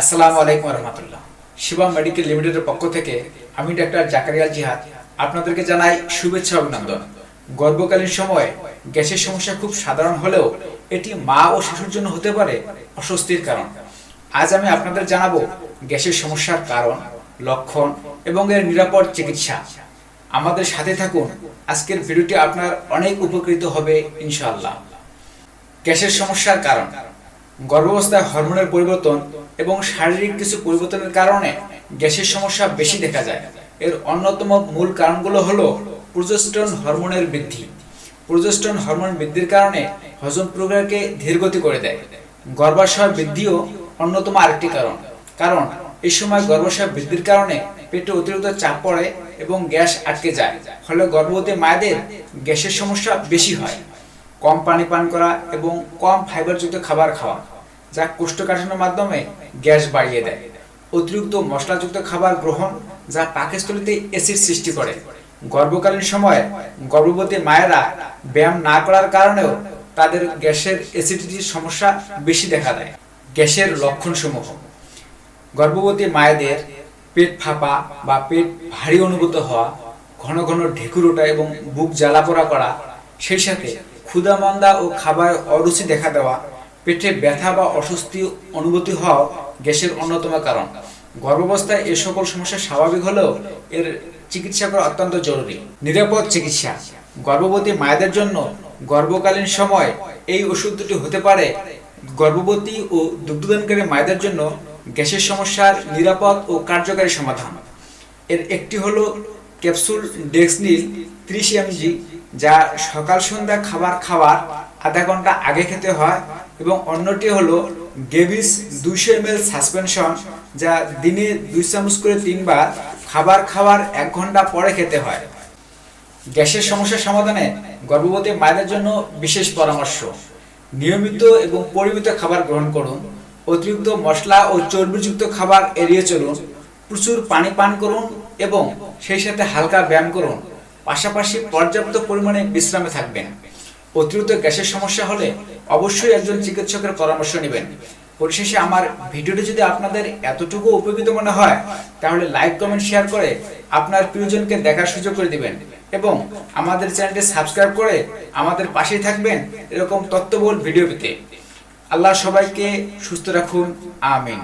আসসালামু আলাইকুম রহমতুল্লাহ। শিবা মেডিকেল লিমিটেডের পক্ষ থেকে আমি ডাক্তার জাকারিয়া জিহাদ আপনাদেরকে জানাই শুভেচ্ছা ও অভিনন্দন। গর্ভকালীন সময়ে গ্যাসের সমস্যা খুব সাধারণ হলেও এটি মা ও শিশুর জন্য হতে পারে অস্বস্তির কারণ। আজ আমি আপনাদের জানাবো গ্যাসের সমস্যার কারণ, লক্ষণ এবং এর নিরাপদ চিকিৎসা। আমাদের সাথে থাকুন, আজকের ভিডিওটি আপনার অনেক উপকৃত হবে ইনশাআল্লাহ। গ্যাসের সমস্যার কারণ: গর্ভাবস্থায় হরমোনের পরিবর্তন এবং শারীরিক কিছু পরিবর্তনের কারণে গ্যাসের সমস্যা বেশি দেখা যায়। এর অন্যতম মূল কারণগুলো হলো প্রোজেস্টেরন হরমোনের বৃদ্ধি। প্রোজেস্টেরন হরমোন বৃদ্ধির কারণে হজম প্রক্রিয়াকে ধীরগতি করে দেয়। গর্ভাশয় বৃদ্ধিও অন্যতম আরেকটি কারণ এই সময় গর্ভাশয় বৃদ্ধির কারণে পেটে অতিরিক্ত চাপ পড়ে এবং গ্যাস আটকে যায়, ফলে গর্ভবতী মায়েদের গ্যাসের সমস্যা বেশি হয়। কম পানি পান করা এবং কম ফাইবারযুক্ত খাবার খাওয়া, যা কোষ্ঠকাঠিন্যের মাধ্যমে গ্যাস বাড়িয়ে দেয়। অতিরিক্ত মশলাযুক্ত খাবার গ্রহণ, যা পাকস্থলীতে অ্যাসিড সৃষ্টি করে। গর্ভকালীন সময়ে গর্ভবতী মায়েরা ব্যায়াম না করার কারণেও তাদের গ্যাসের অ্যাসিডিটির সমস্যা বেশি দেখা দেয়। গ্যাসের লক্ষণসমূহ: গর্ভবতী মায়েদের পেট ফাঁপা বা পেট ভারী অনুভূত হওয়া, ঘন ঘন ঢেকুর ওঠা এবং বুক জ্বালাপোড়া করা, সেই সাথে ক্ষুধামন্দা ও খাবার অরুচি দেখা দেওয়া, পেটে ব্যথা বা অস্বস্তি অনুভূতি হওয়া গ্যাসের অন্যতম কারণ। গর্ভাবস্থায় এই সকল সমস্যা স্বাভাবিক হলেও এর চিকিৎসা করা অত্যন্ত জরুরি। নিরাপদ চিকিৎসা: গর্ভবতী মায়েদের জন্য গর্ভকালীন সময় এই ওষুধ দুটি হতে পারে গর্ভবতী ও দুগ্ধদানকারী মায়েদের জন্য গ্যাসের সমস্যার নিরাপদ ও কার্যকারী সমাধান। এর একটি হলো ক্যাপসুল ডেক্সনিল 30 mg, যা সকাল সন্ধ্যা খাবার খাওয়ার আধা ঘন্টা আগে খেতে হয়, এবং অন্যটি হলো গেভিস 200 ml সাসপেনশন, যা দিনে 2 চামচ করে 3 বার খাবার খাওয়ার 1 ঘন্টা পরে খেতে হয়। গ্যাসের সমস্যা সমাধানে গর্ভবতী মায়েদের জন্য বিশেষ পরামর্শ: নিয়মিত এবং পরিমিত খাবার গ্রহণ করুন, অতিরিক্ত মশলা ও চর্বিযুক্ত খাবার এড়িয়ে চলুন, প্রচুর পানি পান করুন এবং সেই সাথে হালকা ব্যায়াম করুন। পাশাপাশি পর্যাপ্ত পরিমাণে বিশ্রামে থাকবেন। অতিরিক্ত গ্যাসের সমস্যা হলে অবশ্যই একজন চিকিৎসকের পরামর্শ নেবেন। পরিশেষে আমার ভিডিওটি যদি আপনাদের এতটুকু উপকৃত মনে হয়, তাহলে লাইক, কমেন্ট, শেয়ার করে আপনার প্রিয়জনকে দেখার সুযোগ করে দিবেন এবং আমাদের চ্যানেলটি সাবস্ক্রাইব করে আমাদের পাশেই থাকবেন এরকম তথ্যবহুল ভিডিও পেতে। আল্লাহ সবাইকে সুস্থ রাখুন, আমিন।